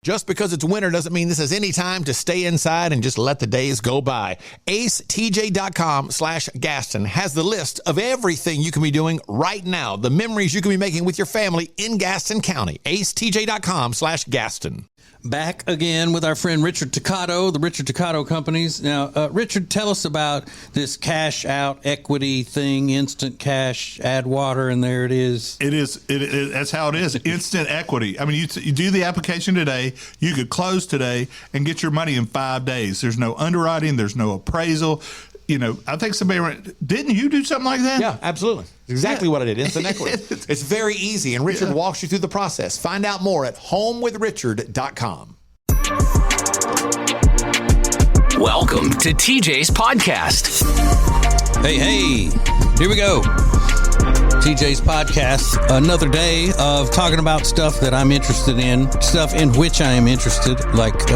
Just because it's winter doesn't mean this is any time to stay inside and just let the days go by. AceTJ.com/Gaston has the list of everything you can be doing right now, the memories you can be making with your family in Gaston County. AceTJ.com/Gaston. Back again with our friend Richard Toccato, the Richard Toccato Companies. Now, Richard, tell us about this cash out equity thing, instant cash, add water, and there it is. It is. That's how it is. Instant equity. I mean, you do the application today, you could close today and get your money in 5 days. There's no underwriting. There's no appraisal. You know, I think didn't you do something like that? Yeah, absolutely. Exactly what I did. Instant equity. It's very easy, and Richard walks you through the process. Find out more at homewithrichard.com. Welcome to TJ's podcast. Hey, here we go. TJ's podcast, another day of talking about stuff that I'm interested in, stuff in which I am interested, like,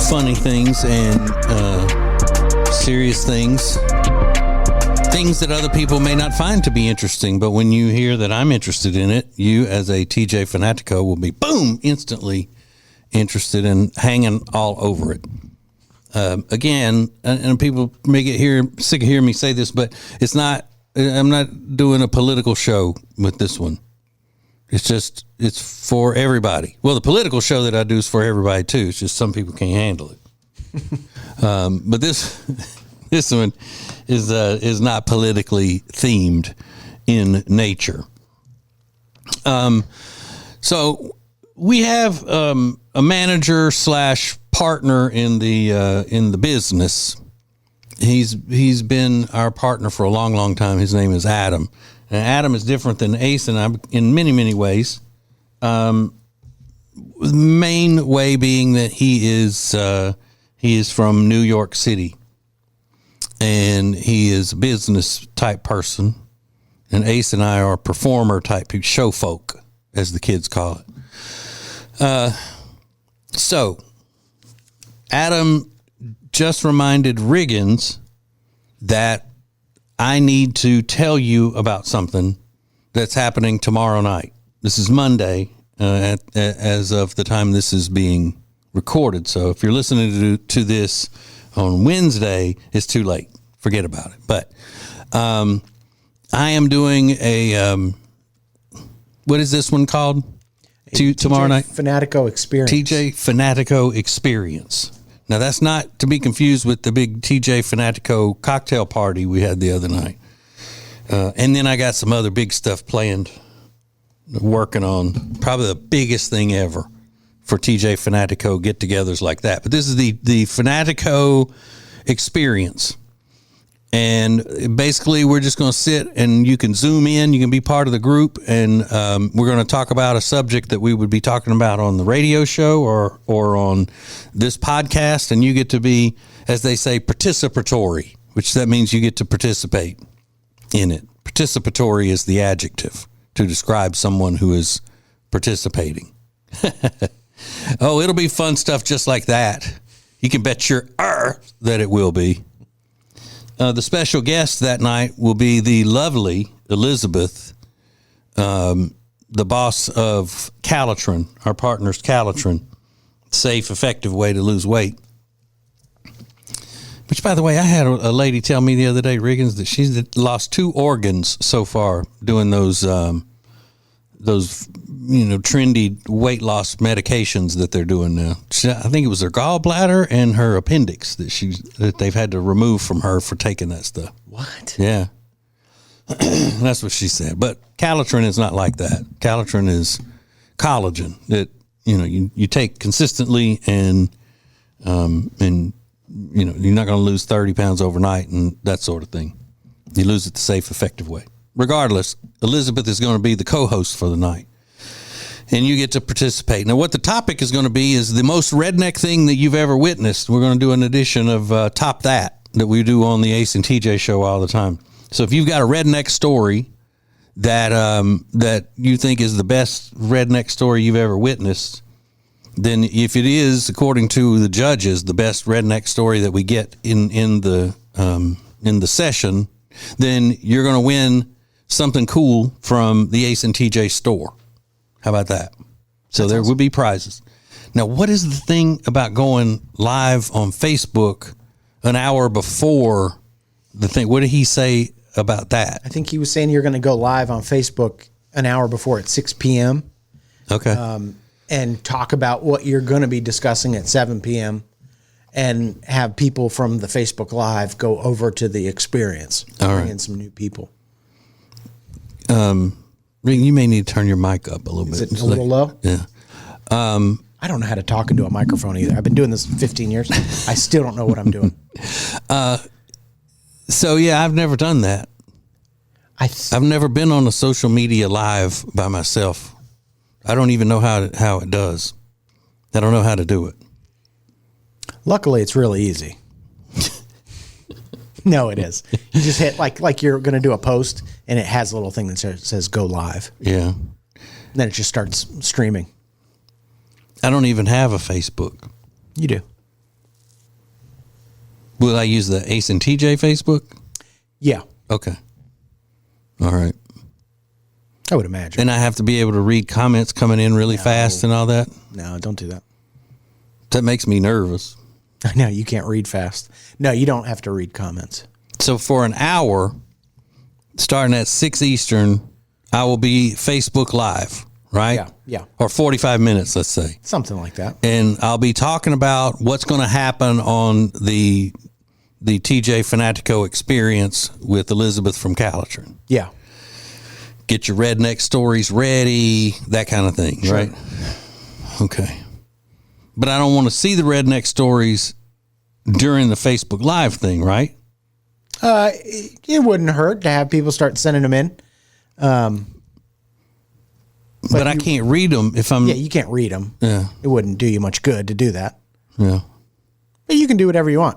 funny things and serious things that other people may not find to be interesting. But when you hear that I'm interested in it, you as a TJ Fanatico will be, boom, instantly interested and hanging all over it. Again, and people may get sick of hearing me say this, but I'm not doing a political show with this one. It's for everybody. Well, the political show that I do is for everybody too. It's just some people can't handle it. But this one is not politically themed in nature. So we have a manager / partner in the business. He's been our partner for a long, long time. His name is Adam. And Adam is different than Ace and I in many, many ways. The main way being that he is from New York City, and he is a business type person. And Ace and I are performer type people, show folk, as the kids call it. So Adam just reminded Riggins that I need to tell you about something that's happening tomorrow night. This is Monday, as of the time this is being recorded. So if you're listening to this on Wednesday, it's too late. Forget about it. But I am doing what is this one called? Tomorrow night? Fanatico Experience. TJ Fanatico Experience. Now, that's not to be confused with the big TJ Fanatico cocktail party we had the other night. And then I got some other big stuff planned, working on probably the biggest thing ever for TJ Fanatico get-togethers like that. But this is the Fanatico Experience. And basically, we're just going to sit and you can zoom in. You can be part of the group. And we're going to talk about a subject that we would be talking about on the radio show or on this podcast. And you get to be, as they say, participatory, which that means you get to participate in it. Participatory is the adjective to describe someone who is participating. Oh, it'll be fun stuff just like that. You can bet your that it will be. The special guest that night will be the lovely Elizabeth, the boss of Calitrin, our partners Calitrin, safe, effective way to lose weight. Which, by the way, I had a lady tell me the other day, Riggins, that she's lost 2 organs so far doing those trendy weight loss medications that they're doing now. I think it was her gallbladder and her appendix that they've had to remove from her for taking that stuff. What? Yeah. That's what she said. But Calitrin is not like that. Calitrin is collagen that, you take consistently and you're not going to lose 30 pounds overnight and that sort of thing. You lose it the safe, effective way. Regardless, Elizabeth is going to be the co-host for the night. And you get to participate. Now, what the topic is going to be is the most redneck thing that you've ever witnessed. We're going to do an edition of Top That we do on the Ace and TJ show all the time. So if you've got a redneck story that you think is the best redneck story you've ever witnessed, then if it is, according to the judges, the best redneck story that we get in the session, then you're going to win something cool from the Ace and TJ store. How about that? So there would be prizes. Now, what is the thing about going live on Facebook an hour before the thing? What did he say about that? I think he was saying you're going to go live on Facebook an hour before at 6 p.m. Okay. And talk about what you're going to be discussing at 7 p.m. and have people from the Facebook Live go over to the experience. All bring right. in some new people. Ring, you may need to turn your mic up a little Is bit. it a little low? Yeah. I don't know how to talk into a microphone either. I've been doing this 15 years. I still don't know what I'm doing. So, yeah, I've never done that. I've never been on a social media live by myself. I don't even know how it does. I don't know how to do it. Luckily, it's really easy. No, it is. You just hit like you're going to do a post, and it has a little thing that says "Go live." Yeah. And then it just starts streaming. I don't even have a Facebook. You do. Will I use the Ace and TJ Facebook? Yeah, Okay. All right. I would imagine. And I have to be able to read comments coming in really fast and all that. No, don't do that. That makes me nervous. I know you can't read fast. No, you don't have to read comments. So for an hour, starting at 6 Eastern, I will be Facebook Live, right? Yeah. Or 45 minutes, let's say. Something like that. And I'll be talking about what's going to happen on the TJ Fanatico experience with Elizabeth from Calitrin. Yeah. Get your redneck stories ready, that kind of thing, right? Okay. But I don't want to see the redneck stories during the Facebook Live thing, right? It wouldn't hurt to have people start sending them in. But I can't read them if I'm... Yeah, you can't read them. Yeah. It wouldn't do you much good to do that. Yeah. But you can do whatever you want.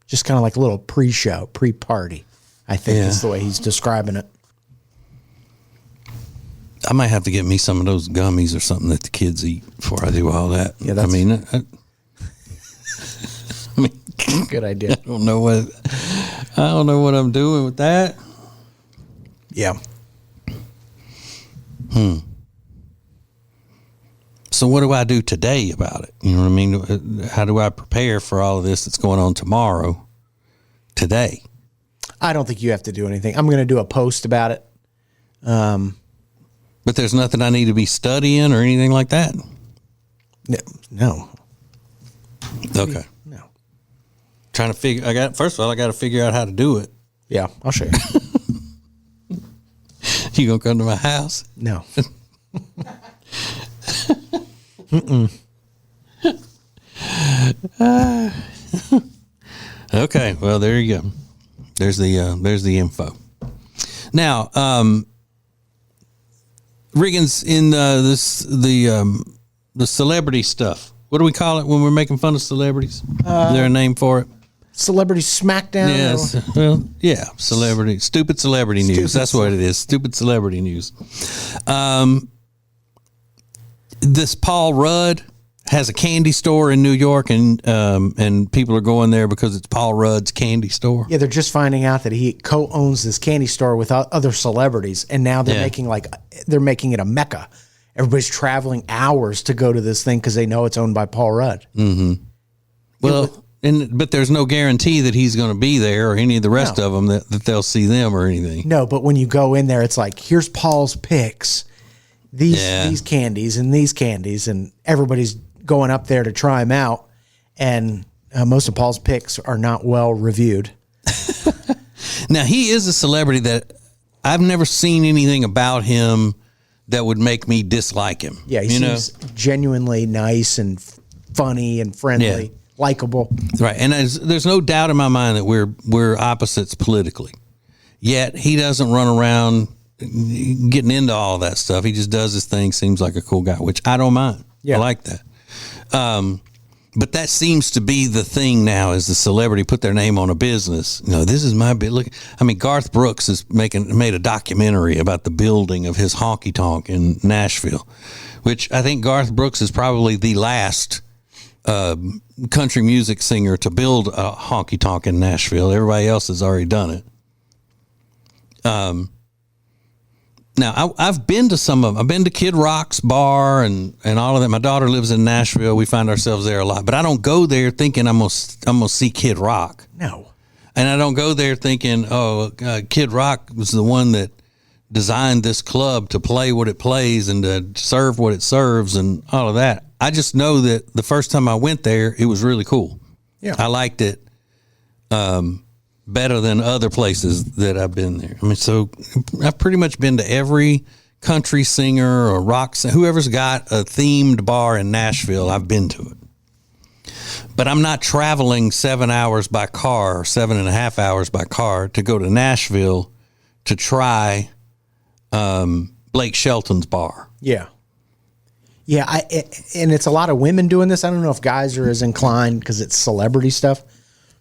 Just kind of like a little pre-show, pre-party, I think Yeah. is the way he's describing it. I might have to get me some of those gummies or something that the kids eat before I do all that. Yeah, that's- I mean, Good idea. I don't know what I'm doing with that. Yeah. So what do I do today about it? You know what I mean? How do I prepare for all of this that's going on tomorrow, today? I don't think you have to do anything. I'm going to do a post about it. But there's nothing I need to be studying or anything like that? No. Okay. No. Trying to figure, first of all, I got to figure out how to do it. Yeah, I'll show you. You gonna come to my house? No. Okay, well there you go. There's the info. Now, Riggins, in the celebrity stuff. What do we call it when we're making fun of celebrities? Is there a name for it? Celebrity Smackdown. Yes. Well, yeah. Stupid celebrity news. That's what it is. Stupid celebrity news. This Paul Rudd has a candy store in New York, and people are going there because it's Paul Rudd's candy store. Yeah, they're just finding out that he co-owns this candy store with other celebrities, and now they're making it a mecca. Everybody's traveling hours to go to this thing because they know it's owned by Paul Rudd. Well, but there's no guarantee that he's going to be there or any of the rest of them that they'll see them or anything. No, but when you go in there, it's like, here's Paul's picks, these candies and these candies, and everybody's going up there to try them out. And most of Paul's picks are not well reviewed. Now, he is a celebrity that I've never seen anything about him that would make me dislike him. Yeah, he seems genuinely nice and funny and friendly, likable. Right, and there's no doubt in my mind that we're opposites politically. Yet he doesn't run around getting into all that stuff. He just does his thing. Seems like a cool guy, which I don't mind. Yeah. I like that. But that seems to be the thing now: is the celebrity put their name on a business. You know, this is my bit. Look, I mean, Garth Brooks has made a documentary about the building of his honky tonk in Nashville, which I think Garth Brooks is probably the last country music singer to build a honky tonk in Nashville. Everybody else has already done it. Now, I've been to some of them. I've been to Kid Rock's bar and all of that. My daughter lives in Nashville. We find ourselves there a lot. But I don't go there thinking I'm gonna see Kid Rock. No. And I don't go there thinking, Kid Rock was the one that designed this club to play what it plays and to serve what it serves and all of that. I just know that the first time I went there, it was really cool. Yeah. I liked it better than other places that I've been there. I mean, so I've pretty much been to every country singer or rock singer, whoever's got a themed bar in Nashville, I've been to it. But I'm not traveling 7 hours by car, 7.5 hours by car to go to Nashville to try Blake Shelton's bar. Yeah. Yeah, and it's a lot of women doing this. I don't know if guys are as inclined because it's celebrity stuff,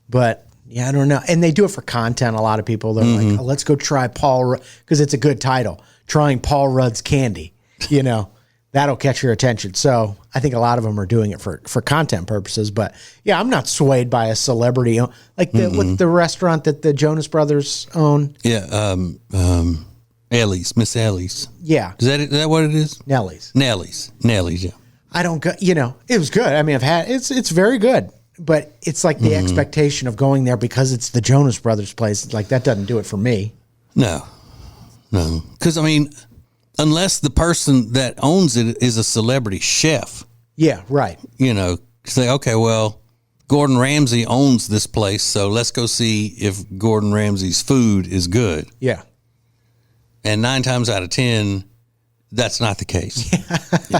but yeah, I don't know. And they do it for content. A lot of people, they're like, oh, let's go try Paul Rudd, because it's a good title, trying Paul Rudd's candy. That'll catch your attention. So I think a lot of them are doing it for content purposes. But yeah, I'm not swayed by a celebrity like the restaurant that the Jonas Brothers own. Yeah, Ellie's, Miss Ellie's. Yeah, Is that what it is? Nellie's. Nellie's, yeah. I don't go. It was good. I mean, I've had it's very good. But it's like the expectation of going there because it's the Jonas Brothers place. Like that doesn't do it for me. No. Because, I mean, unless the person that owns it is a celebrity chef. Yeah, right. Say, okay, well, Gordon Ramsay owns this place, so let's go see if Gordon Ramsay's food is good. Yeah. And 9 times out of 10, that's not the case.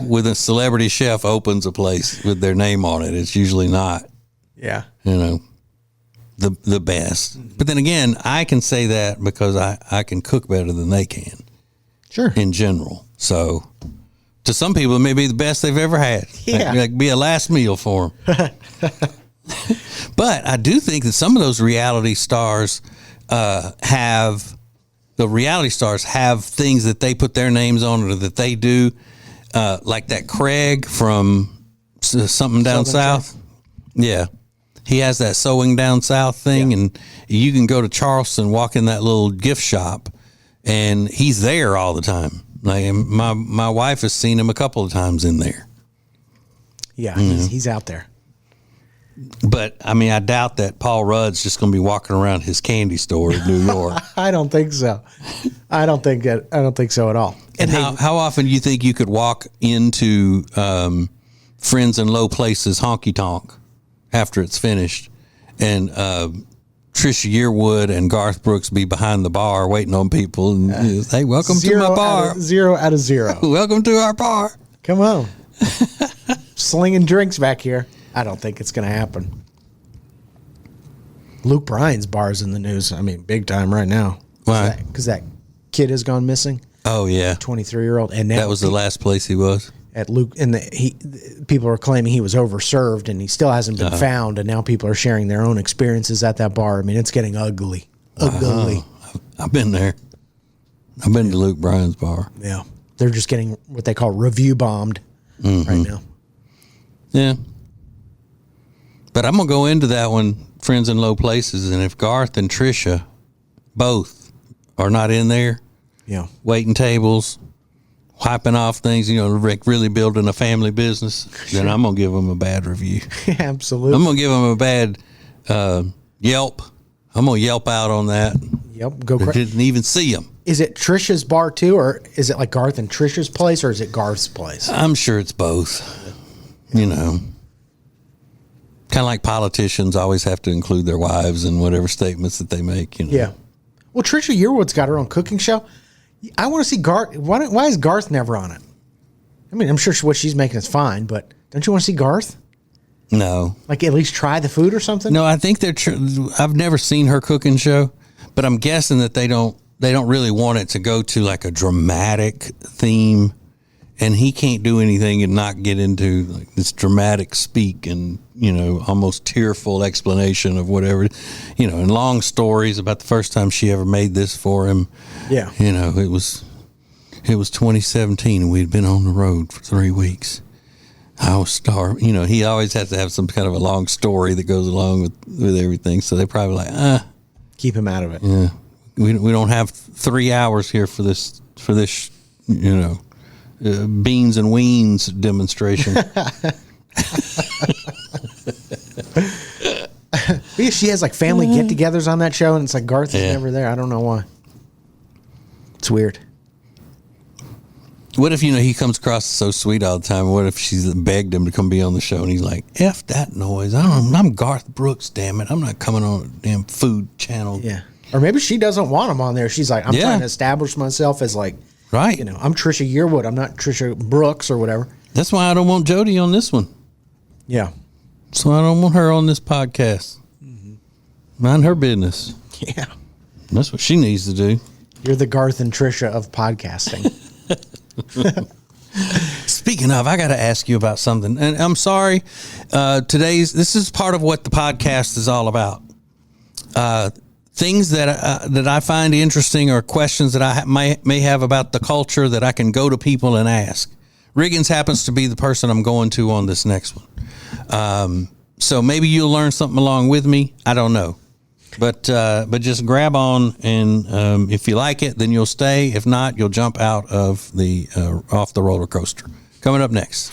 When a celebrity chef opens a place with their name on it, it's usually not. Yeah. The best. But then again, I can say that because I can cook better than they can. Sure. In general. So to some people, it may be the best they've ever had. Yeah. Like be a last meal for them. But I do think that some of those reality stars have things that they put their names on or that they do. Like that Craig from something down south. Yeah. He has that Sewing Down South thing, and you can go to Charleston, walk in that little gift shop, and he's there all the time. Like my wife has seen him a couple of times in there. Yeah, he's out there. But I mean, I doubt that Paul Rudd's just going to be walking around his candy store in New York. I don't think so. I don't think so at all. And how often do you think you could walk into Friends in Low Places honky tonk after it's finished, and Trisha Yearwood and Garth Brooks be behind the bar waiting on people and hey, welcome to my bar. 0 out of 0. Welcome to our bar. Come on. Slinging drinks back here. I don't think it's going to happen. Luke Bryan's bar's in the news. I mean, big time right now. Why? Because that kid has gone missing. Oh yeah, 23-year-old, and now that was the last place he was. At Luke, and people are claiming he was overserved, and he still hasn't been found. And now people are sharing their own experiences at that bar. I mean, it's getting ugly. I've been there. I've been to Luke Bryan's bar. Yeah, they're just getting what they call review bombed right now. Yeah, but I'm gonna go into that one, Friends in Low Places, and if Garth and Trisha both are not in there, waiting tables, wiping off things, really building a family business, then I'm going to give them a bad review. Absolutely. I'm going to give them a bad Yelp. I'm going to Yelp out on that. Yep. Didn't even see them. Is it Trisha's bar too, or is it like Garth and Trisha's place, or is it Garth's place? I'm sure it's both. Kind of like politicians always have to include their wives in whatever statements that they make. Yeah. Well, Trisha Yearwood's got her own cooking show. I want to see Garth. Why is Garth never on it? I mean, I'm sure what she's making is fine, but don't you want to see Garth? No. Like at least try the food or something? No, I think I've never seen her cooking show, but I'm guessing that they don't really want it to go to like a dramatic theme, and he can't do anything and not get into like this dramatic speak and, almost tearful explanation of whatever, and long stories about the first time she ever made this for him. Yeah. It was 2017 and we'd been on the road for 3 weeks. I was starving. He always has to have some kind of a long story that goes along with everything. So they probably like, keep him out of it. Yeah. We don't have 3 hours here for this for this, beans and weens demonstration. She has like family get-togethers on that show, and it's like Garth is never there. I don't know why. It's weird. What if, he comes across so sweet all the time? What if she's begged him to come be on the show and he's like, F that noise. I'm Garth Brooks, damn it. I'm not coming on a damn food channel. Yeah. Or maybe she doesn't want him on there. She's like, I'm trying to establish myself as like, right. I'm Trisha Yearwood. I'm not Trisha Brooks or whatever. That's why I don't want Jody on this one. Yeah. So I don't want her on this podcast. Mm-hmm. Mind her business. Yeah. That's what she needs to do. You're the Garth and Trisha of podcasting. Speaking of, I got to ask you about something, and I'm sorry. This is part of what the podcast is all about. Things that I find interesting, or questions that I may have about the culture that I can go to people and ask. Riggins happens to be the person I'm going to on this next one. So maybe you'll learn something along with me. I don't know. But just grab on, and if you like it, then you'll stay. If not, you'll jump out of off the roller coaster. Coming up next,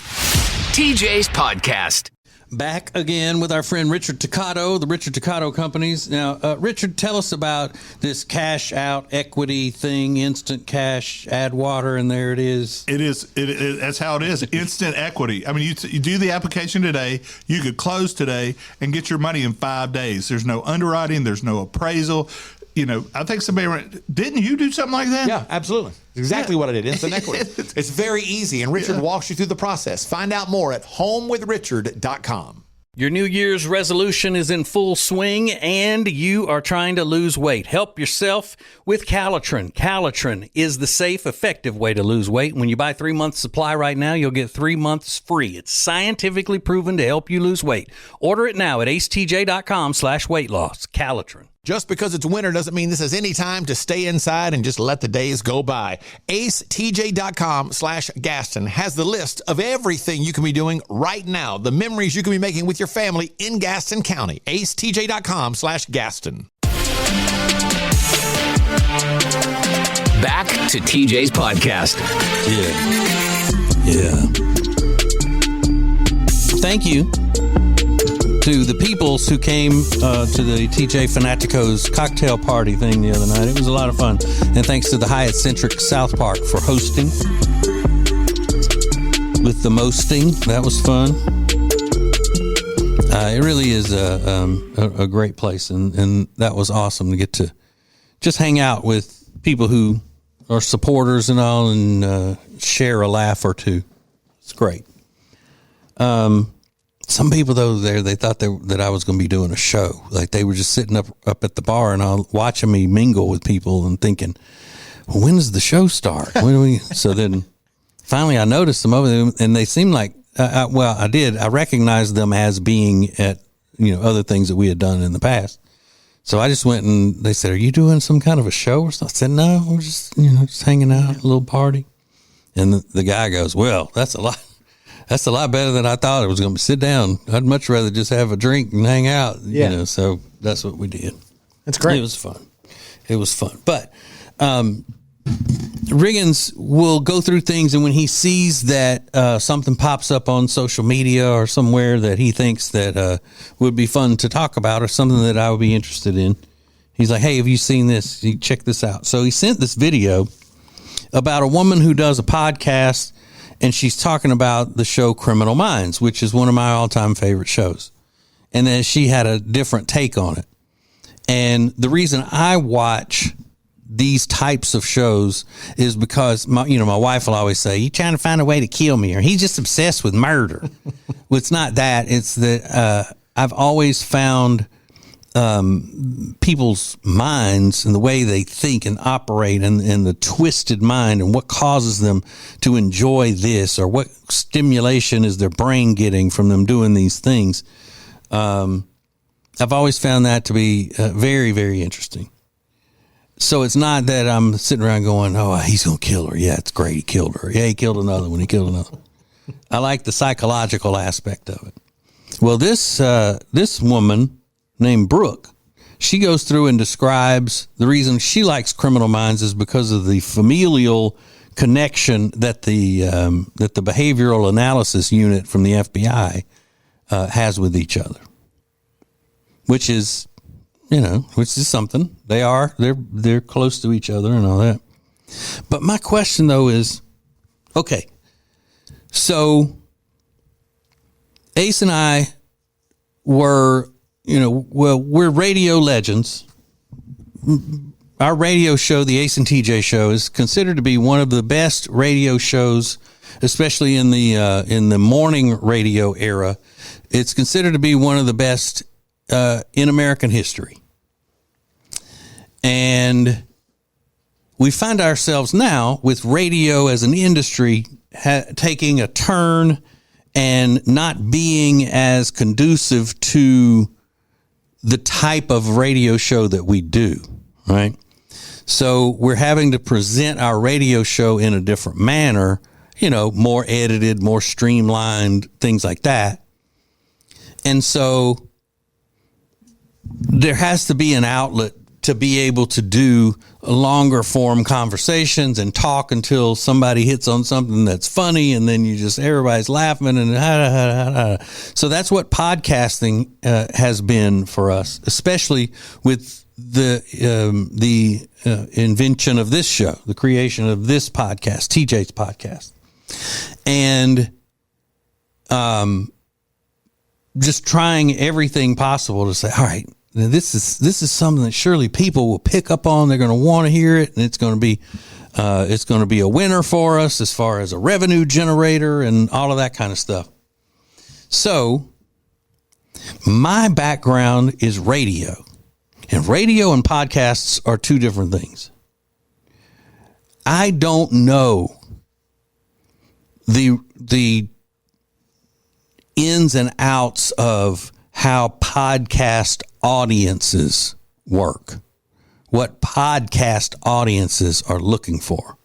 TJ's Podcast. Back again with our friend Richard Toccato, the Richard Toccato Companies. Now, Richard, tell us about this cash out equity thing, instant cash, add water, and there it is. That's how it is. Instant equity. I mean, you do the application today, you could close today and get your money in 5 days. There's no underwriting. There's no appraisal. I think didn't you do something like that? Yeah, absolutely. Exactly what I did. Instant equity. It's very easy, and Richard walks you through the process. Find out more at homewithrichard.com. Your New Year's resolution is in full swing, and you are trying to lose weight. Help yourself with Calitrin. Calitrin is the safe, effective way to lose weight. When you buy 3 months supply right now, you'll get 3 months free. It's scientifically proven to help you lose weight. Order it now at acetj.com/weight loss. Calitrin. Just because it's winter doesn't mean this is any time to stay inside and just let the days go by. AceTJ.com/Gaston has the list of everything you can be doing right now, the memories you can be making with your family in Gaston County. AceTJ.com/Gaston. Back to TJ's Podcast. Yeah. Thank you to the peoples who came to the TJ Fanatico's cocktail party thing the other night. It was a lot of fun. And thanks to the Hyatt Centric South Park for hosting with the mosting. That was fun. It really is a great place. And that was awesome to get to just hang out with people who are supporters and all, and share a laugh or two. It's great. Some people, though, they thought that I was going to be doing a show. Like, they were just sitting up at the bar and watching me mingle with people and thinking, well, when does the show start? When do we? So then finally I noticed some of them, and they seemed like, I did. I recognized them as being at, other things that we had done in the past. So I just went, and they said, are you doing some kind of a show or something? I said, no, we're just, just hanging out, a little party. And the guy goes, well, that's a lot better than I thought it was going to be. Sit down. I'd much rather just have a drink and hang out, so that's what we did. That's great. It was fun. But Riggins will go through things, and when he sees that something pops up on social media or somewhere that he thinks that would be fun to talk about, or something that I would be interested in, he's like, hey, have you seen this? Check this out. So he sent this video about a woman who does a podcast, and she's talking about the show Criminal Minds, which is one of my all-time favorite shows. And then she had a different take on it. And the reason I watch these types of shows is because my wife will always say, "You trying to find a way to kill me," or "He's just obsessed with murder." Well, it's not that. It's that I've always found people's minds and the way they think and operate, and the twisted mind, and what causes them to enjoy this, or what stimulation is their brain getting from them doing these things. I've always found that to be very, very interesting. So it's not that I'm sitting around going, oh, he's going to kill her. Yeah, it's great. He killed her. Yeah, he killed another one. He killed another one. I like the psychological aspect of it. Well, this woman named Brooke, she goes through and describes the reason she likes Criminal Minds is because of the familial connection that the behavioral analysis unit from the FBI has with each other, which is something. They're close to each other and all that. But my question though is, okay, so Ace and I we're radio legends. Our radio show, the Ace and TJ Show, is considered to be one of the best radio shows, especially in the morning radio era. It's considered to be one of the best in American history. And we find ourselves now with radio as an industry taking a turn and not being as conducive to the type of radio show that we do, right? So we're having to present our radio show in a different manner, more edited, more streamlined, things like that. And so there has to be an outlet to be able to do longer form conversations and talk until somebody hits on something that's funny, and then everybody's laughing and so that's what podcasting has been for us, especially with the invention of this show, the creation of this podcast, TJ's podcast, and just trying everything possible to say, all right, now this is something that surely people will pick up on. They're going to want to hear it, and it's going to be a winner for us as far as a revenue generator and all of that kind of stuff. So my background is radio, and radio and podcasts are two different things. I don't know the ins and outs of how podcast audiences work, what podcast audiences are looking for.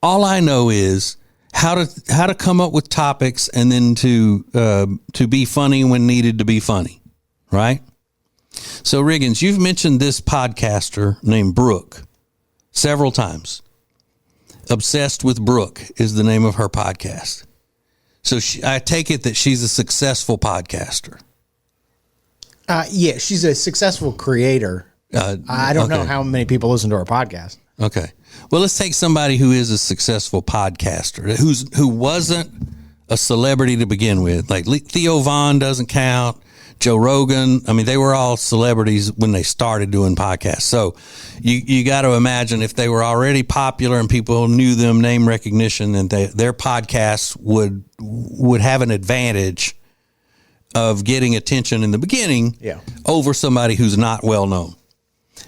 All I know is how to come up with topics and then to be funny when needed to be funny, right? So Riggins, you've mentioned this podcaster named Brooke several times. Obsessed with Brooke is the name of her podcast. So I take it that she's a successful podcaster. Yeah, she's a successful creator. I don't know how many people listen to our podcast. Okay. Well, let's take somebody who is a successful podcaster, who wasn't a celebrity to begin with. Like Theo Von doesn't count. Joe Rogan. I mean, they were all celebrities when they started doing podcasts. So you got to imagine if they were already popular and people knew them, name recognition, and their podcasts would have an advantage of getting attention in the beginning over somebody who's not well known.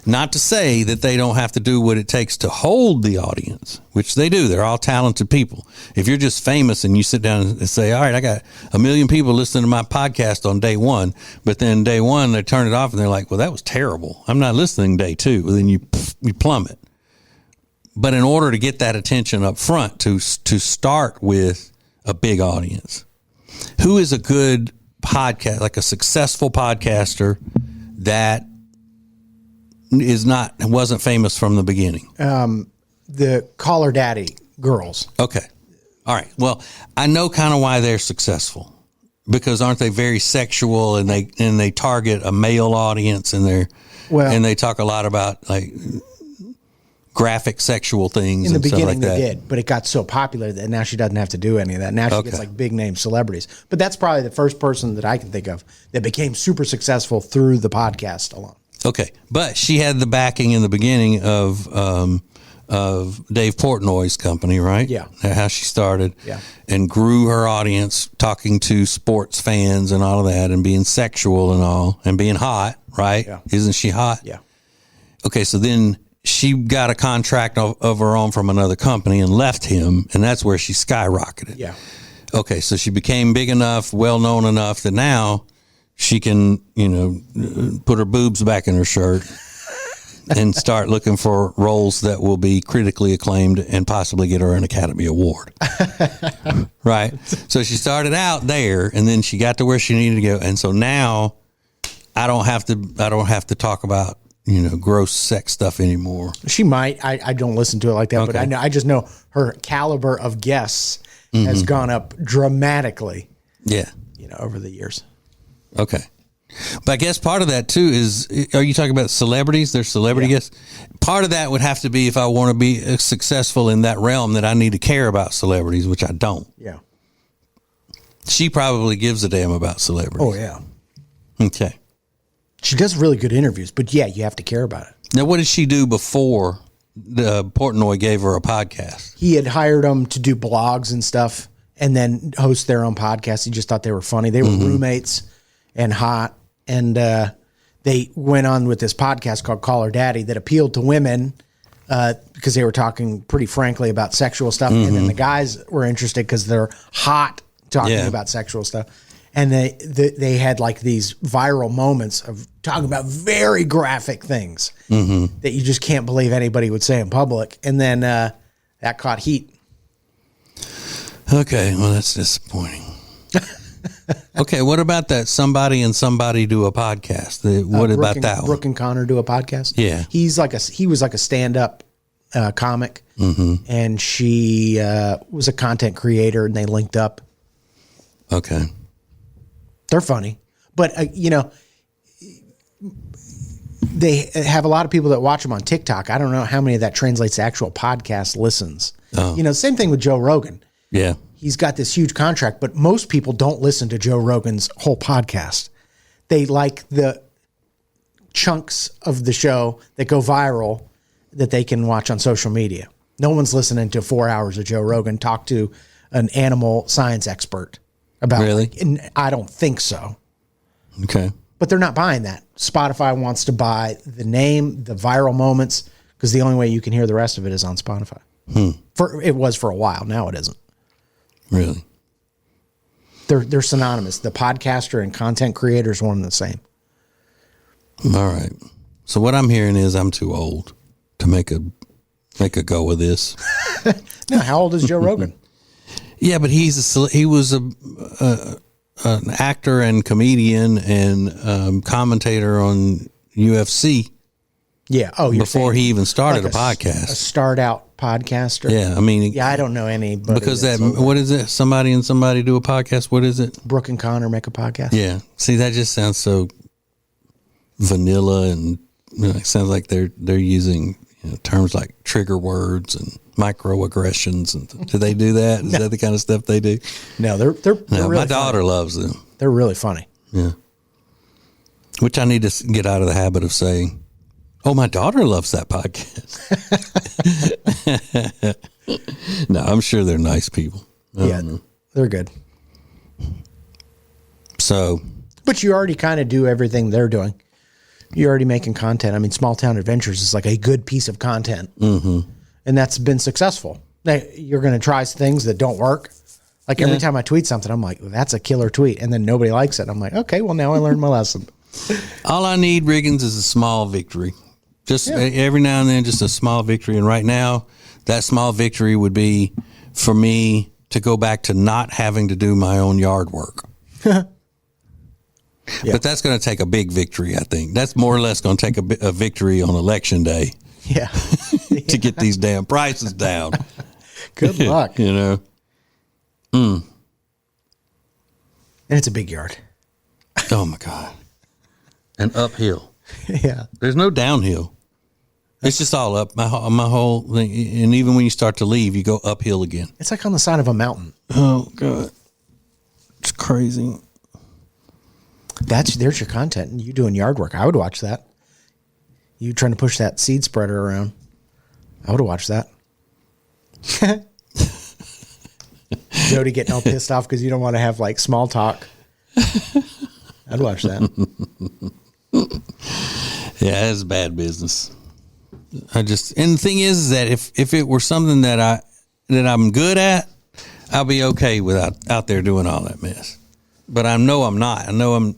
Not to say that they don't have to do what it takes to hold the audience, which they do. They're all talented people. If you're just famous and you sit down and say, all right, I got 1 million people listening to my podcast on day one, but then day one they turn it off and they're like, well, that was terrible. I'm not listening day two. Well, then you plummet. But in order to get that attention up front, to start with a big audience, who is a good podcast, like a successful podcaster that wasn't famous from the beginning? The Call Her Daddy girls. Okay. All right. Well, I know kind of why they're successful, because aren't they very sexual, and they target a male audience, and they talk a lot about like graphic sexual things. In the and stuff beginning like that. they did, but it got so popular that now she doesn't have to do any of that. Now she gets like big name celebrities. But that's probably the first person that I can think of that became super successful through the podcast alone. Okay, but she had the backing in the beginning of Dave Portnoy's company, right? Yeah. How she started, Yeah. and grew her audience, talking to sports fans and all of that, and being sexual and all, and being hot, right? Yeah. Isn't she hot? Yeah. Okay, so then she got a contract of her own from another company and left him, and that's where she skyrocketed. Yeah. Okay, so she became big enough, well-known enough that now she can, put her boobs back in her shirt and start looking for roles that will be critically acclaimed and possibly get her an Academy Award. Right? So she started out there, and then she got to where she needed to go. And so now I don't have to talk about, gross sex stuff anymore. She might. I don't listen to it like that, but I just know her caliber of guests has gone up dramatically. Yeah. Over the years. Okay. But I guess part of that too is, are you talking about celebrities? There's celebrity guests. Part of that would have to be, if I want to be successful in that realm, that I need to care about celebrities, which I don't. Yeah. She probably gives a damn about celebrities. Oh yeah. Okay. She does really good interviews, but yeah, you have to care about it. Now, what did she do before Portnoy gave her a podcast? He had hired them to do blogs and stuff, and then host their own podcast. He just thought they were funny. They were roommates and hot, and they went on with this podcast called Call Her Daddy that appealed to women because they were talking pretty frankly about sexual stuff, and then the guys were interested because they're hot talking about sexual stuff. And they had like these viral moments of talking about very graphic things that you just can't believe anybody would say in public. And then that caught heat. Okay, well, that's disappointing. Okay, what about that Somebody and Somebody do a podcast? What about that one? Brooke and Connor do a podcast? Yeah. He was like a stand-up comic, and she was a content creator, and they linked up. Okay. They're funny, but they have a lot of people that watch them on TikTok. I don't know how many of that translates to actual podcast listens. Oh. Same thing with Joe Rogan. Yeah. He's got this huge contract, but most people don't listen to Joe Rogan's whole podcast. They like the chunks of the show that go viral that they can watch on social media. No one's listening to 4 hours of Joe Rogan talk to an animal science expert about. Really? And I don't think so. Okay. But they're not buying that. Spotify wants to buy the name, the viral moments, because the only way you can hear the rest of it is on Spotify. It was for a while. Now it isn't. Really? They're synonymous. The podcaster and content creator is one and the same. All right. So what I'm hearing is I'm too old to make a go of this. No, how old is Joe Rogan? Yeah, but he was an actor and comedian and commentator on UFC. Yeah. Oh, before he even started like a podcast, a start out podcaster. Yeah, I mean, yeah, I don't know anybody because what is it? Somebody and Somebody do a podcast. What is it? Brooke and Connor make a podcast. Yeah. See, that just sounds so vanilla, and it sounds like they're using terms like trigger words and microaggressions. And do they do that? Is that the kind of stuff they do? No, they're really my daughter funny. loves them. They're really funny. Yeah. Which I need to get out of the habit of saying, oh, my daughter loves that podcast. No, I'm sure they're nice people. Yeah, they're good. So. But you already kind of do everything they're doing. You're already making content. I mean, Small Town Adventures is like a good piece of content. And that's been successful. Now, you're going to try things that don't work. Like every time I tweet something, I'm like, well, that's a killer tweet. And then nobody likes it. I'm like, okay, well, now I learned my lesson. All I need, Riggins, is a small victory. Just every now and then, just a small victory. And right now, that small victory would be for me to go back to not having to do my own yard work. But that's going to take a big victory, I think. That's more or less going to take a victory on election day. Yeah. To get these damn prices down. Good luck. And it's a big yard. Oh, my God. And uphill. Yeah. There's no downhill. It's just all up. My whole thing. And even when you start to leave, you go uphill again. It's like on the side of a mountain. Oh, God. It's crazy. There's your content. And you doing yard work. I would watch that. You trying to push that seed spreader around. I would have watched that. Jody getting all pissed off because you don't want to have like small talk. I'd watch that. Yeah, it's bad business. And the thing is that if it were something that I'm good at, I'll be okay without out there doing all that mess. But I know I'm not. I know I'm,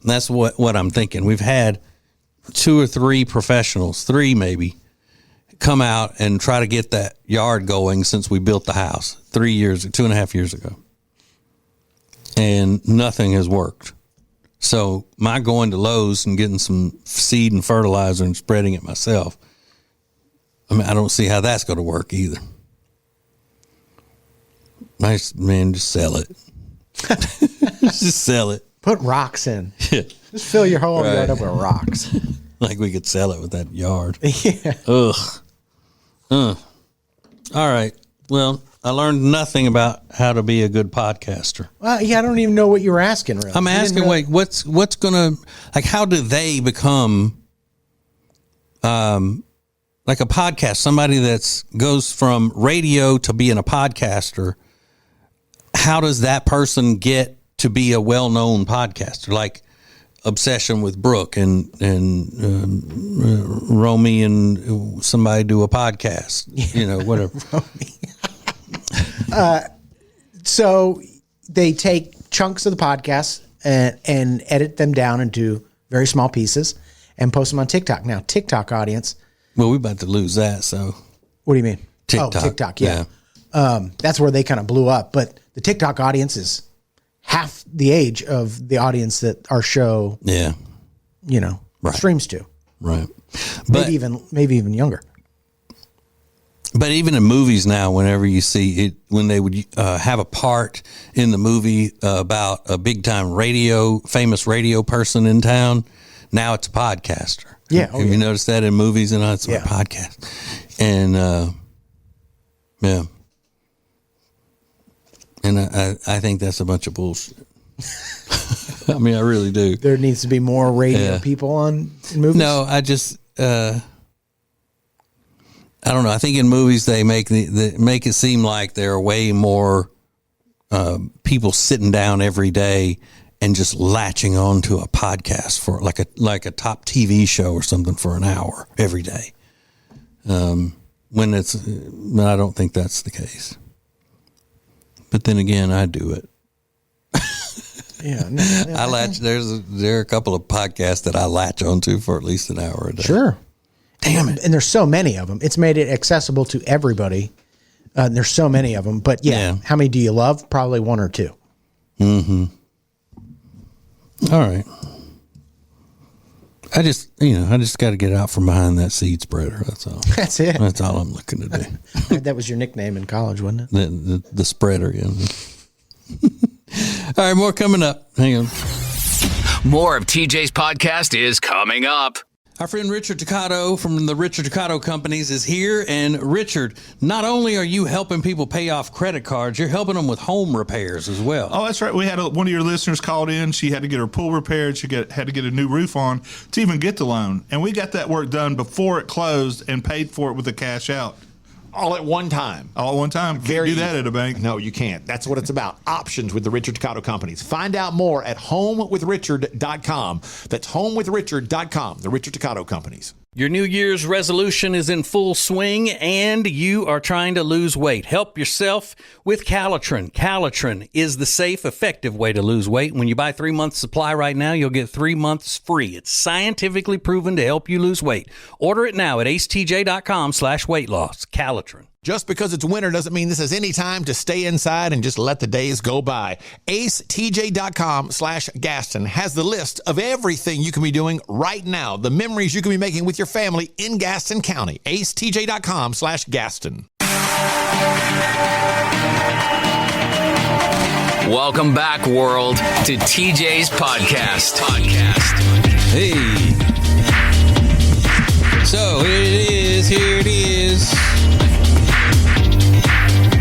that's what I'm thinking. We've had 2 or 3 professionals, 3 maybe, come out and try to get that yard going since we built the house 2.5 years ago. And nothing has worked. So my going to Lowe's and getting some seed and fertilizer and spreading it myself, I mean, I don't see how that's going to work either. Nice, man, just sell it. Just sell it. Put rocks in. Just fill your whole yard up with rocks. Like we could sell it with that yard. Yeah. Ugh. All right. Well, I learned nothing about how to be a good podcaster. Well, yeah, I don't even know what you were asking, really. I'm asking, wait, what's gonna, like, how do they become, like a podcast? Somebody that's goes from radio to being a podcaster. How does that person get to be a well-known podcaster? Like Obsession with Brooke and Romy and somebody do a podcast, whatever. So they take chunks of the podcast and edit them down into very small pieces and post them on TikTok. Now, TikTok audience. Well, we're about to lose that. So what do you mean? TikTok. Oh, TikTok. Yeah. That's where they kind of blew up. But the TikTok audience is half the age of the audience that our show, streams to. Right. Maybe even younger. But even in movies now, whenever you see it, when they would have a part in the movie about a big time famous radio person in town, now it's a podcaster. Yeah. Have you noticed that in movies and it's a podcast? And yeah. And I think that's a bunch of bullshit. I mean, I really do. There needs to be more radio people in movies. No, I just I don't know. I think in movies they make make it seem like there are way more people sitting down every day and just latching on to a podcast for like a top TV show or something for an hour every day. When I don't think that's the case. But then again, I do it. I latch. There are a couple of podcasts that I latch onto for at least an hour a day. Sure. Damn it. And there's so many of them. It's made it accessible to everybody. There's so many of them. But how many do you love? Probably one or two. Mm-hmm. All right. I just got to get out from behind that seed spreader. That's all. That's it. That's all I'm looking to do. That was your nickname in college, wasn't it? The spreader, yeah. All right, more coming up. Hang on. More of TJ's podcast is coming up. Our friend Richard Ducato from the Richard Ducato Companies is here. And Richard, not only are you helping people pay off credit cards, you're helping them with home repairs as well. Oh, that's right. We had one of your listeners called in. She had to get her pool repaired. She had to get a new roof on to even get the loan. And we got that work done before it closed and paid for it with the cash out. All at one time. All at one time. Can't do that at a bank. No, you can't. That's what it's about. Options with the Richard Ducato Companies. Find out more at homewithrichard.com. That's homewithrichard.com. The Richard Ducato Companies. Your New Year's resolution is in full swing and you are trying to lose weight. Help yourself with Calitrin. Calitrin is the safe, effective way to lose weight. When you buy 3 months supply right now, you'll get 3 months free. It's scientifically proven to help you lose weight. Order it now at acetj.com/weight loss. Calitrin. Just because it's winter doesn't mean this is any time to stay inside and just let the days go by. AceTJ.com/Gaston has the list of everything you can be doing right now, the memories you can be making with your family in Gaston County. AceTJ.com/Gaston. Welcome back, world, to TJ's podcast. Hey. So here it is.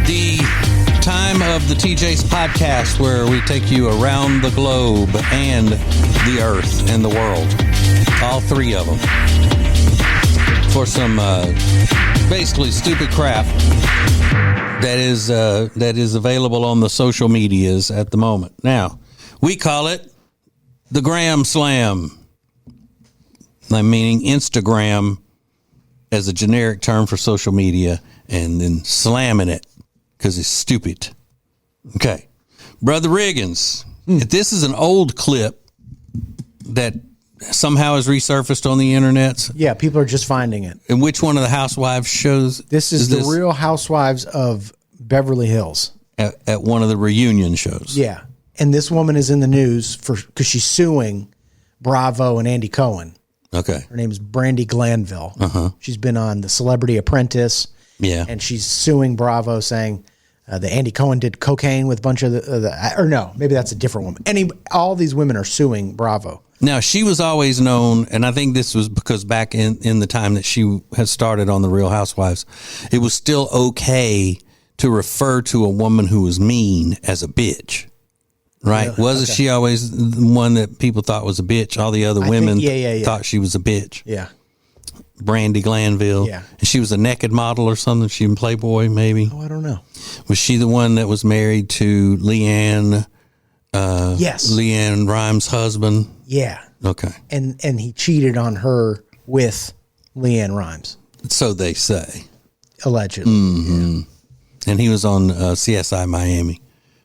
The time of the TJ's podcast where we take you around the globe and the earth and the world. All three of them. For some basically stupid crap that is available on the social medias at the moment. Now, we call it the Gram Slam. Meaning Instagram as a generic term for social media and then slamming it because it's stupid. Okay. Brother Riggins, this is an old clip that somehow has resurfaced on the internet. Yeah, people are just finding it. And which one of the housewives shows? This is the Real Housewives of Beverly Hills. At one of the reunion shows. Yeah. And this woman is in the news because she's suing Bravo and Andy Cohen. Okay. Her name is Brandi Glanville. She's been on The Celebrity Apprentice. Yeah. And she's suing Bravo, saying that Andy Cohen did cocaine with a bunch of or no, maybe that's a different woman. All these women are suing Bravo. Now, she was always known, and I think this was because back in the time that she had started on The Real Housewives, it was still okay to refer to a woman who was mean as a bitch. Right? Really? Wasn't she always the one that people thought was a bitch? All the other women thought she was a bitch. Yeah. Brandi Glanville. Yeah. And she was a naked model or something. She in Playboy, maybe. Oh, I don't know. Was she the one that was married to Leanne? Yes. Leanne Rimes' husband. Yeah. Okay. And he cheated on her with Leanne Rimes, So they say. allegedly. Mm-hmm. And he was on CSI Miami.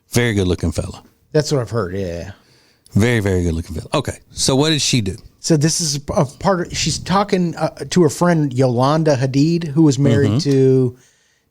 Very good looking fella. That's what I've heard. Yeah. Very, very good looking fella. Okay. So what did she do? So this is a part of, she's talking to her friend Yolanda Hadid, who was married to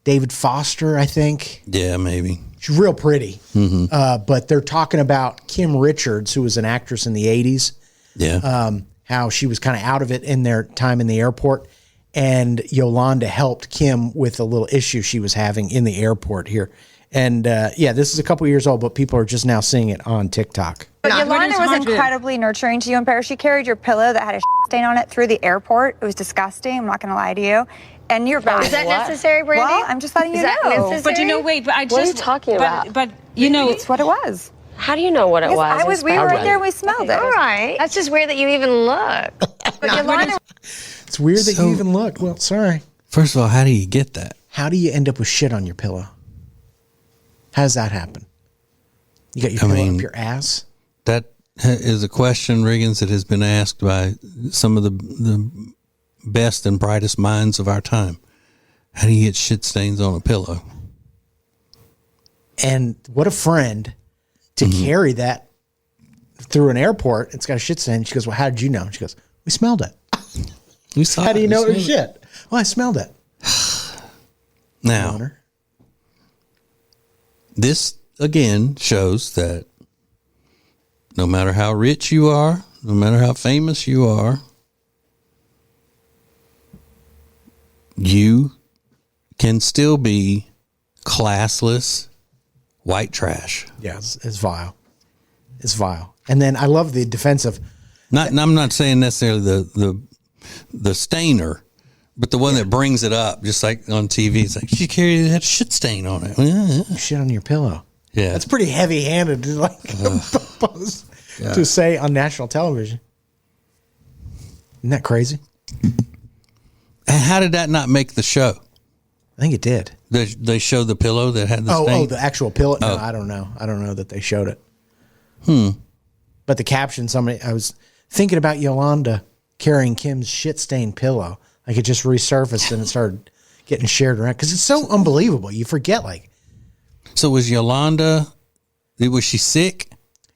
David Foster, I think. Yeah, maybe. She's real pretty. But they're talking about Kim Richards, who was an actress in the 80s. Yeah. How she was kind of out of it in their time in the airport. And Yolanda helped Kim with a little issue she was having in the airport here. And this is a couple years old, but people are just now seeing it on TikTok. But Yolanda was incredibly nurturing to you and Paris. She carried your pillow that had a stain on it through the airport. It was disgusting. I'm not going to lie to you. And you're right. Is that necessary, Brandi? Well, I'm just letting you know. Necessary? But wait, but I just. What are you talking about? But it's what it was. How do you know what it was? We were right there. We smelled it. All right. That's just weird that you even look. But Yolanda. It's weird that you even looked. Well, sorry. First of all, how do you get that? How do you end up with shit on your pillow? How does that happen? You got your pillow up your ass? That is a question, Riggins, that has been asked by some of the best and brightest minds of our time. How do you get shit stains on a pillow? And what a friend to carry that through an airport. It's got a shit stain. She goes, well, how did you know? She goes, we smelled it. We saw How do you know it was shit? Well, I smelled it. Now, this again shows that no matter how rich you are, no matter how famous you are, you can still be classless white trash. Yeah, it's vile. It's vile. And then I love the defense of. I'm not saying necessarily the stainer, but the one that brings it up, just like on TV. It's like, she carried that shit stain on it. Shit on your pillow. Yeah. That's pretty heavy handed to say on national television. Isn't that crazy? And how did that not make the show? I think it did. They showed the pillow that had the stain? Oh, the actual pillow? No, I don't know. I don't know that they showed it. But the caption, I was thinking about Yolanda carrying Kim's shit-stained pillow. Like it just resurfaced and it started getting shared around. Because it's so unbelievable. You forget, So was Yolanda, was she sick?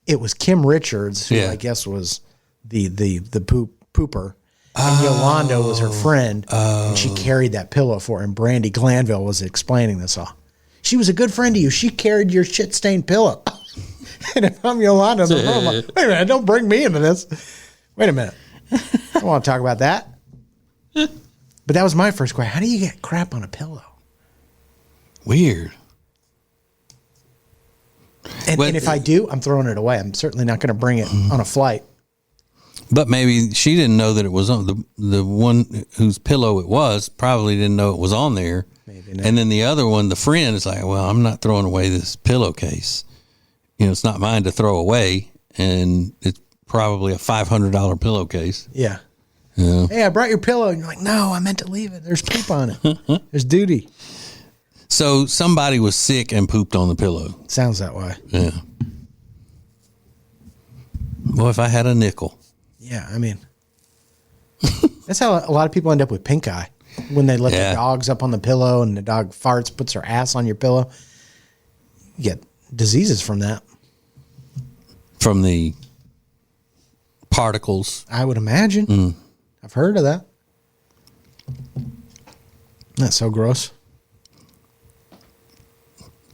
It was Kim Richards, who I guess was the pooper. And Yolanda was her friend, and she carried that pillow for her. And Brandi Glanville was explaining this all. She was a good friend to you. She carried your shit-stained pillow. And if I'm Yolanda in the room, I'm like, wait a minute, don't bring me into this. Wait a minute. I don't want to talk about that. But that was my first question. How do you get crap on a pillow? Weird. And if I do, I'm throwing it away. I'm certainly not going to bring it on a flight. But maybe she didn't know that it was on the one whose pillow it was. Probably didn't know it was on there. Maybe not. And then the other one, the friend, is like, "Well, I'm not throwing away this pillowcase. It's not mine to throw away, and it's probably a $500 pillowcase." Yeah. Hey, I brought your pillow, and you're like, "No, I meant to leave it. There's poop on it. There's duty." So somebody was sick and pooped on the pillow. Sounds that way. Yeah. Well, if I had a nickel. Yeah, I mean, that's how a lot of people end up with pink eye when they let their dogs up on the pillow and the dog farts, puts her ass on your pillow. You get diseases from that. From the particles. I would imagine. I've heard of that. That's so gross.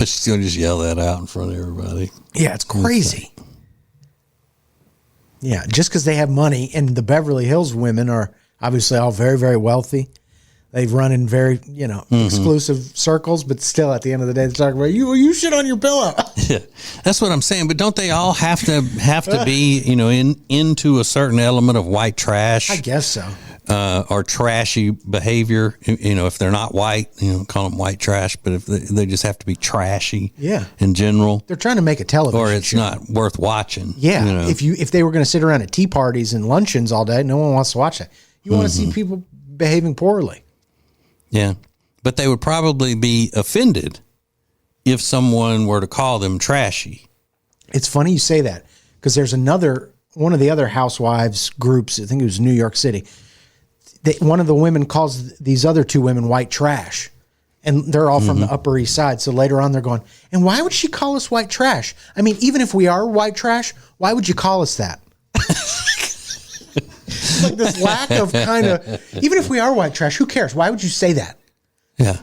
But she's going to just yell that out in front of everybody. Yeah, it's crazy. Yeah, just because they have money, and the Beverly Hills women are obviously all very, very wealthy. They run in very, exclusive circles, but still at the end of the day, they're talking about you shit on your pillow. Yeah, that's what I'm saying. But don't they all have to be, into a certain element of white trash? I guess so. Or trashy behavior. If they're not white, call them white trash. But if they just have to be trashy, in general, they're trying to make a television or it's show. not worth watching. Yeah, if they were going to sit around at tea parties and luncheons all day, no one wants to watch that. You want to see people behaving poorly. Yeah, but they would probably be offended if someone were to call them trashy. It's funny you say that because there's one of the other housewives groups, I think it was New York City. One of the women calls these other two women white trash, and they're all from the Upper East Side. So later on they're going, and why would she call us white trash? I mean, even if we are white trash, why would you call us that? It's like this lack of even if we are white trash, who cares? Why would you say that? Yeah.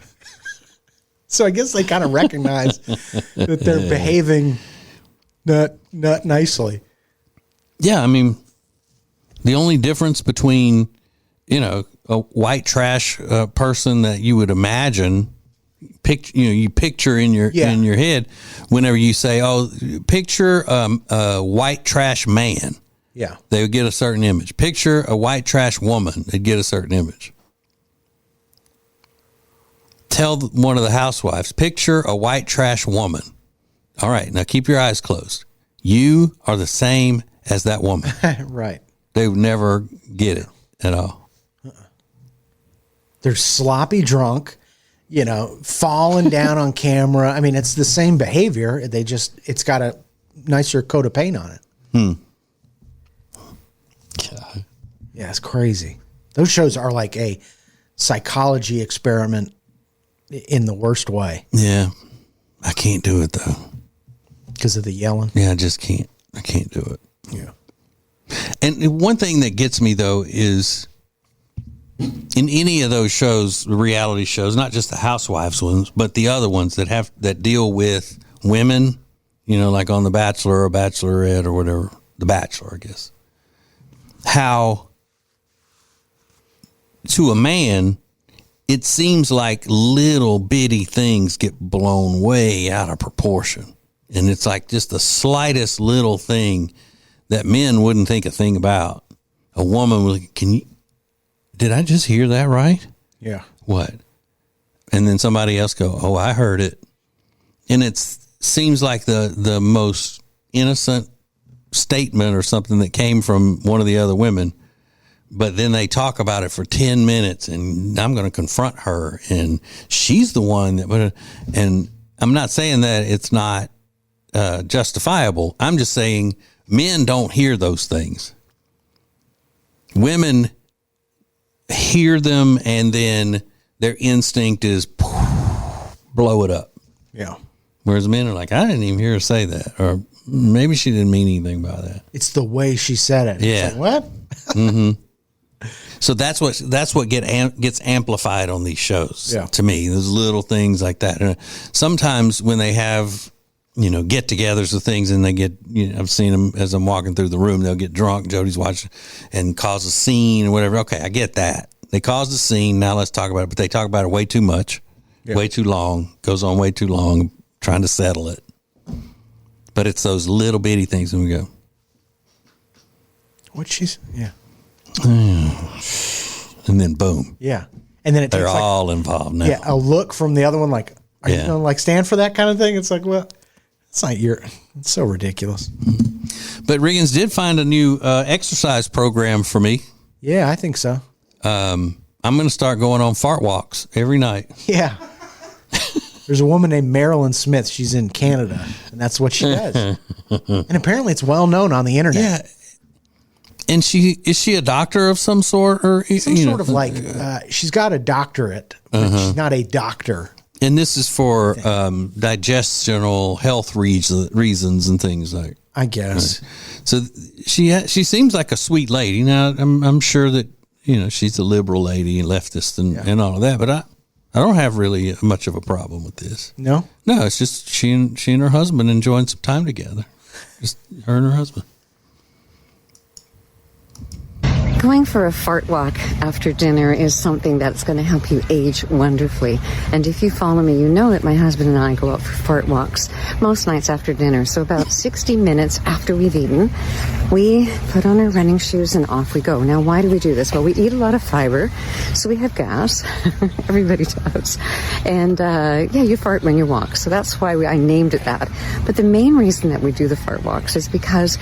So I guess they kind of recognize that they're behaving not nicely. Yeah, I mean, the only difference between, a white trash person that you would imagine, you picture in your head whenever you say, picture a white trash man. Yeah. They would get a certain image. Picture a white trash woman. They'd get a certain image. Tell one of the housewives, picture a white trash woman. All right, now keep your eyes closed. You are the same as that woman. Right. They would never get it at all. They're sloppy drunk, falling down on camera. I mean, it's the same behavior. It's got a nicer coat of paint on it. Yeah, it's crazy. Those shows are like a psychology experiment in the worst way. Yeah. I can't do it though. Because of the yelling? Yeah, I just can't. I can't do it. Yeah. And one thing that gets me though is in any of those shows, reality shows, not just the housewives ones, but the other ones that deal with women, like on The Bachelor or Bachelorette or whatever, The Bachelor, I guess. How to a man, it seems like little bitty things get blown way out of proportion. And it's like just the slightest little thing that men wouldn't think a thing about. A woman was, did I just hear that right? Yeah. What? And then somebody else go, oh, I heard it. And it seems like the most innocent statement or something that came from one of the other women. But then they talk about it for 10 minutes and I'm going to confront her and she's the one that, and I'm not saying that it's not justifiable. I'm just saying men don't hear those things. Women hear them and then their instinct is blow it up. Yeah. Whereas men are like, I didn't even hear her say that. Or maybe she didn't mean anything by that. It's the way she said it. Yeah. It's like, what? Mm-hmm. So that's what gets amplified on these shows. Yeah. To me, those little things like that. And sometimes when they have, get-togethers of things, and they get, I've seen them as I'm walking through the room. They'll get drunk. Jody's watching and cause a scene or whatever. Okay, I get that. They caused a scene. Now let's talk about it. But they talk about it way too much, way too long. Goes on way too long, trying to settle it. But it's those little bitty things, and we go, What she's, yeah. And then boom. Yeah. And then they're all involved now. Yeah. A look from the other one, like, are you going to stand for that kind of thing? It's like, well, it's not it's so ridiculous. But Riggins did find a new exercise program for me. Yeah, I think so. I'm going to start going on fart walks every night. Yeah. There's a woman named Marilyn Smith. She's in Canada, and that's what she does. And apparently it's well known on the internet. Yeah. And is she a doctor of some sort, or some sort of like she's got a doctorate, but she's not a doctor. And this is for digestional health reasons and things like. I guess. Right. So she seems like a sweet lady. Now I'm sure that she's a liberal lady and leftist and all of that, but I don't have really much of a problem with this. No? No, it's just she and her husband enjoying some time together. Just her and her husband. Going for a fart walk after dinner is something that's going to help you age wonderfully. And if you follow me, you know that my husband and I go out for fart walks most nights after dinner. So about 60 minutes after we've eaten, we put on our running shoes and off we go. Now, why do we do this? Well, we eat a lot of fiber, so we have gas. Everybody does. And you fart when you walk. So that's why I named it that. But the main reason that we do the fart walks is because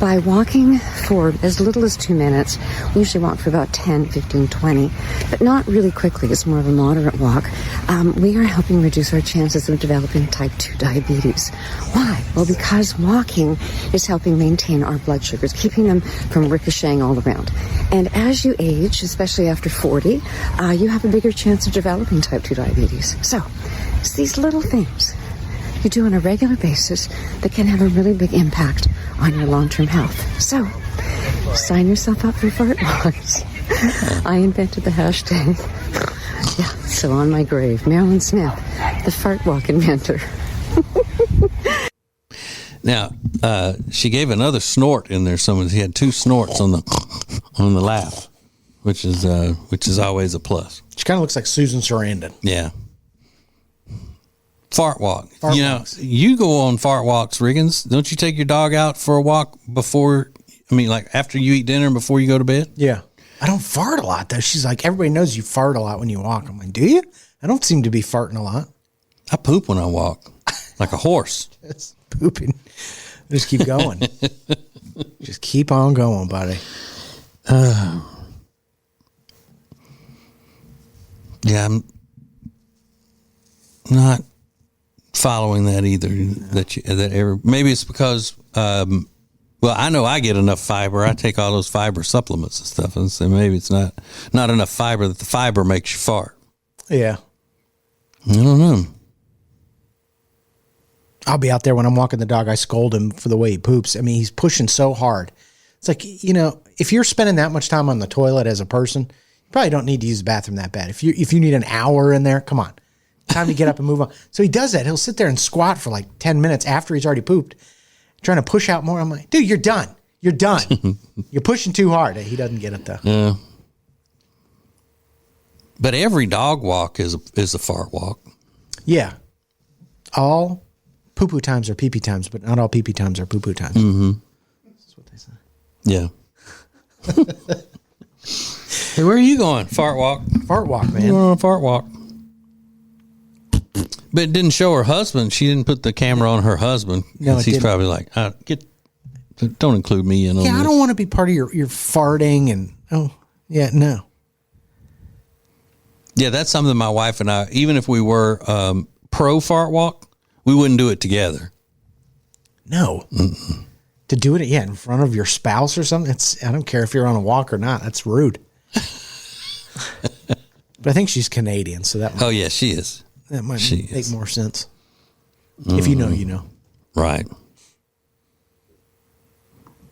by walking for as little as 2 minutes, we usually walk for about 10, 15, 20, but not really quickly. It's more of a moderate walk. We are helping reduce our chances of developing type 2 diabetes. Why? Well, because walking is helping maintain our blood sugars, keeping them from ricocheting all around. And as you age, especially after 40, you have a bigger chance of developing type 2 diabetes. So it's these little things you do on a regular basis that can have a really big impact on your long-term health. So sign yourself up for fart walks. I invented the hashtag. Yeah, so on my grave, Marilyn Smith, the fart walk inventor. Now, she gave another snort in there. He had 2 snorts on the laugh, which is always a plus. She kind of looks like Susan Sarandon. Yeah. Fart walk. Fart walks. You go on fart walks, Riggins. Don't you take your dog out for a walk after you eat dinner and before you go to bed? Yeah. I don't fart a lot, though. She's like, everybody knows you fart a lot when you walk. I'm like, do you? I don't seem to be farting a lot. I poop when I walk, like a horse. Just pooping. Just keep going. Just keep on going, buddy. Yeah, I'm not following that either. Maybe it's because, I know I get enough fiber. I take all those fiber supplements and stuff, and so maybe it's not enough fiber that the fiber makes you fart. Yeah. I don't know. I'll be out there when I'm walking the dog. I scold him for the way he poops. I mean, he's pushing so hard. It's like, if you're spending that much time on the toilet as a person, you probably don't need to use the bathroom that bad. If you need an hour in there, come on. Time to get up and move on. So he does that. He'll sit there and squat for like 10 minutes after he's already pooped, trying to push out more. I'm like, dude, you're done. You're done. You're pushing too hard. He doesn't get it though. Yeah. But every dog walk is a fart walk. Yeah. All poo-poo times are pee-pee times, but not all pee-pee times are poo-poo times. Mm-hmm. That's what they say. Yeah. Hey, where are you going? Fart walk. Fart walk, man. You're on a fart walk. But it didn't show her husband. She didn't put the camera on her husband. No, he's probably like, don't include me in on this. I don't want to be part of your farting and, no. Yeah, that's something my wife and I, even if we were pro fart walk, we wouldn't do it together. No. Mm-mm. To do it, in front of your spouse or something, I don't care if you're on a walk or not. That's rude. But I think she's Canadian, so that might, yeah, she is. That might make more sense. If you know, you know. Right.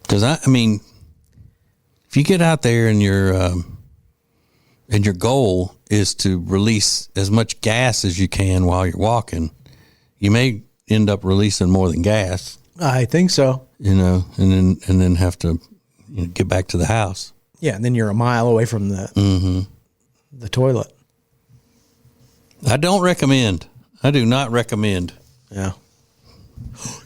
Because, I mean, if you get out there and your goal is to release as much gas as you can while you're walking, you may end up releasing more than gas. I think so. And then have to get back to the house. Yeah, and then you're a mile away from the toilet. I don't recommend. I do not recommend. Yeah.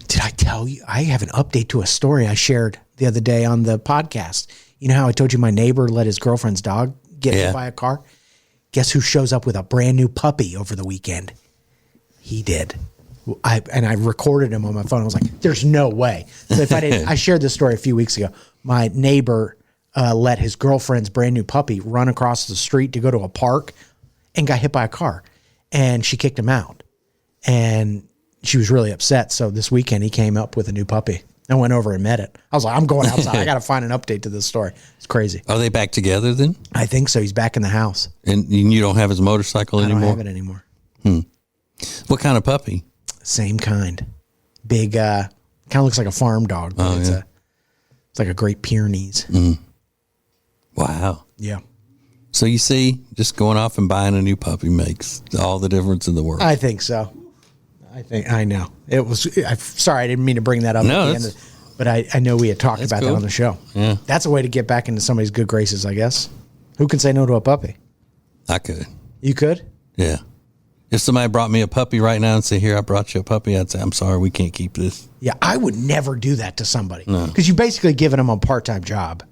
Did I tell you? I have an update to a story I shared the other day on the podcast. You know how I told you my neighbor let his girlfriend's dog get hit by a car? Guess who shows up with a brand new puppy over the weekend? He did. I recorded him on my phone. I was like, there's no way. So if I didn't, I shared this story a few weeks ago. My neighbor let his girlfriend's brand new puppy run across the street to go to a park and got hit by a car. And she kicked him out. And she was really upset. So this weekend he came up with a new puppy. I went over and met it. I was like, I'm going outside. I got to find an update to this story. It's crazy. Are they back together then? I think so. He's back in the house. And you don't have his motorcycle anymore? I don't have it anymore. What kind of puppy? Same kind. Big, kind of looks like a farm dog. But it's like a Great Pyrenees. Wow. Yeah. So you see, just going off and buying a new puppy makes all the difference in the world. I think so. I know. It was. Sorry, I didn't mean to bring that up. No, at the end but I know we had talked about that on the show. Yeah. That's a way to get back into somebody's good graces, I guess. Who can say no to a puppy? I could. You could? Yeah. If somebody brought me a puppy right now and say, here, I brought you a puppy, I'd say, I'm sorry, we can't keep this. Yeah, I would never do that to somebody. Because you basically given them a part-time job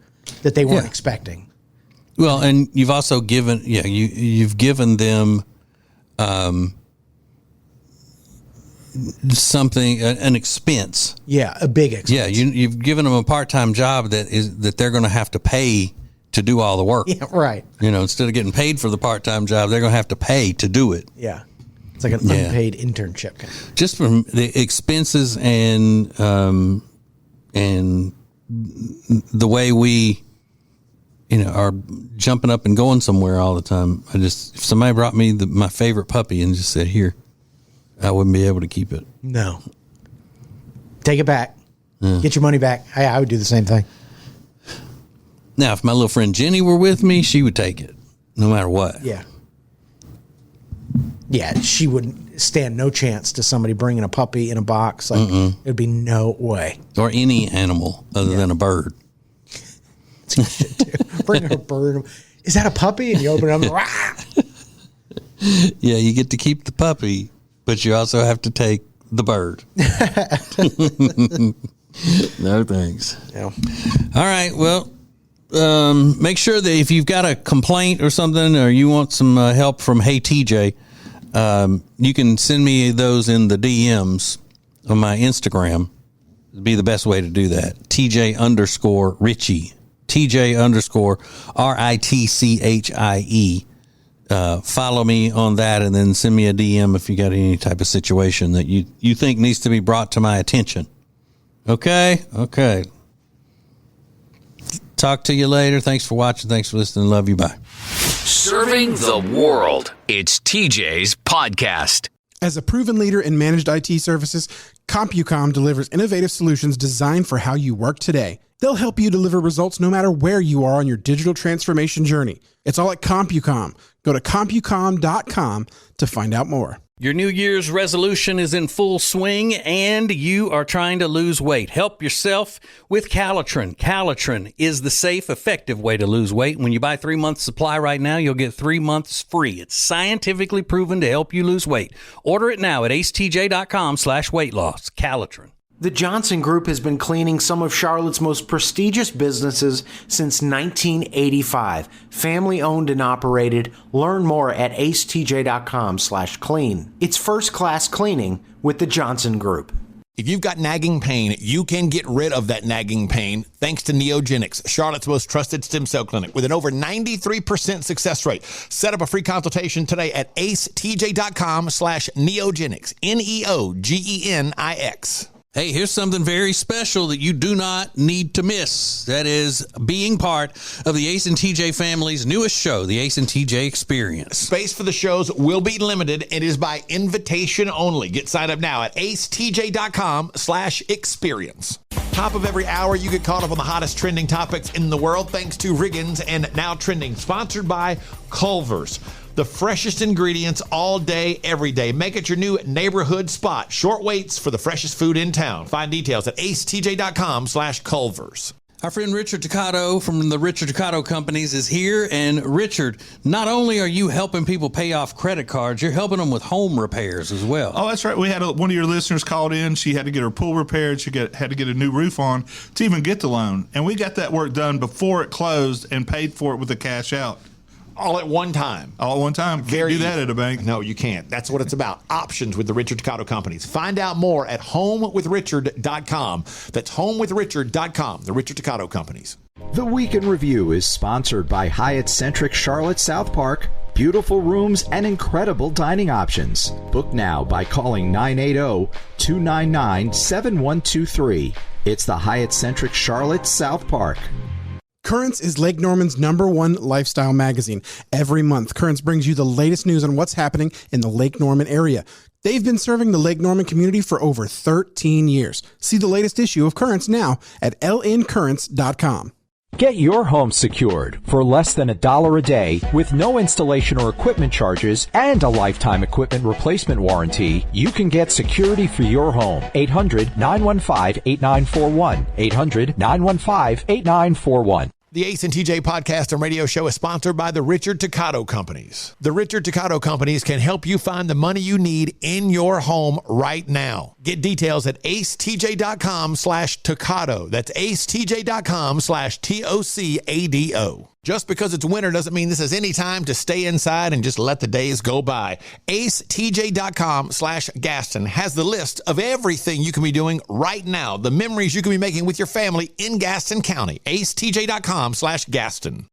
that they weren't expecting. Well, and you've also given, you've given them something, an expense. Yeah, a big expense. Yeah, you've given them a part-time job that they're going to have to pay to do all the work. Yeah, right. Instead of getting paid for the part-time job, they're going to have to pay to do it. Yeah. It's like an unpaid internship. Just from the expenses and the way we, are jumping up and going somewhere all the time. If somebody brought me my favorite puppy and just said, here, I wouldn't be able to keep it. No. Take it back. Yeah. Get your money back. I would do the same thing. Now, if my little friend Jenny were with me, she would take it, no matter what. Yeah. Yeah, she wouldn't stand no chance to somebody bringing a puppy in a box. Like, there'd be no way. Or any animal other than a bird. It's good shit, too. Bring a bird. Is that a puppy? And you open it up and rah! Yeah, you get to keep the puppy, but you also have to take the bird. No thanks. Yeah. All right, well, make sure that if you've got a complaint or something, or you want some help from Hey TJ, you can send me those in the DMs on my Instagram. It'd be the best way to do that. TJ_Ritchie. TJ_RITCHIE. Follow me on that, and then send me a DM if you got any type of situation that you think needs to be brought to my attention. Okay. Talk to you later. Thanks for watching. Thanks for listening. Love you. Bye. Serving the world. It's TJ's podcast. As a proven leader in managed IT services, CompuCom delivers innovative solutions designed for how you work today. They'll help you deliver results no matter where you are on your digital transformation journey. It's all at CompuCom. Go to CompuCom.com to find out more. Your New Year's resolution is in full swing and you are trying to lose weight. Help yourself with Calitrin. Calitrin is the safe, effective way to lose weight. When you buy 3 months supply right now, you'll get 3 months free. It's scientifically proven to help you lose weight. Order it now at acetj.com/weight loss. Calitrin. The Johnson Group has been cleaning some of Charlotte's most prestigious businesses since 1985. Family owned and operated. Learn more at acetj.com/clean. It's first class cleaning with the Johnson Group. If you've got nagging pain, you can get rid of that nagging pain thanks to Neogenics, Charlotte's most trusted stem cell clinic with an over 93% success rate. Set up a free consultation today at acetj.com/neogenics. NEOGENIX. Hey, here's something very special that you do not need to miss. That is being part of the Ace and TJ family's newest show, the Ace and TJ Experience. Space for the shows will be limited and is by invitation only. Get signed up now at acetj.com/experience. Top of every hour, you get caught up on the hottest trending topics in the world thanks to Riggins and Now Trending, sponsored by Culver's. The freshest ingredients all day, every day. Make it your new neighborhood spot. Short waits for the freshest food in town. Find details at acetj.com/Culver's. Our friend Richard Ducato from the Richard Ducato Companies is here. And Richard, not only are you helping people pay off credit cards, you're helping them with home repairs as well. Oh, that's right. We had one of your listeners called in. She had to get her pool repaired. She had to get a new roof on to even get the loan. And we got that work done before it closed and paid for it with the cash out. All at one time. All at one time. Can't do that at a bank. No, you can't. That's what it's about. Options with the Richard Ducato Companies. Find out more at homewithrichard.com. That's homewithrichard.com. The Richard Ducato Companies. The Week in Review is sponsored by Hyatt Centric Charlotte South Park. Beautiful rooms and incredible dining options. Book now by calling 980-299-7123. It's the Hyatt Centric Charlotte South Park. Currents is Lake Norman's #1 lifestyle magazine. Every month, Currents brings you the latest news on what's happening in the Lake Norman area. They've been serving the Lake Norman community for over 13 years. See the latest issue of Currents now at lncurrents.com. Get your home secured for less than $1 a day with no installation or equipment charges and a lifetime equipment replacement warranty. You can get security for your home. 800-915-8941. 800-915-8941. The Ace and TJ podcast and radio show is sponsored by the Richard Toccato Companies. The Richard Toccato Companies can help you find the money you need in your home right now. Get details at acetj.com/Toccato. That's acetj.com/TOCADO. Just because it's winter doesn't mean this is any time to stay inside and just let the days go by. acetj.com/Gaston has the list of everything you can be doing right now, the memories you can be making with your family in Gaston County. acetj.com/Gaston.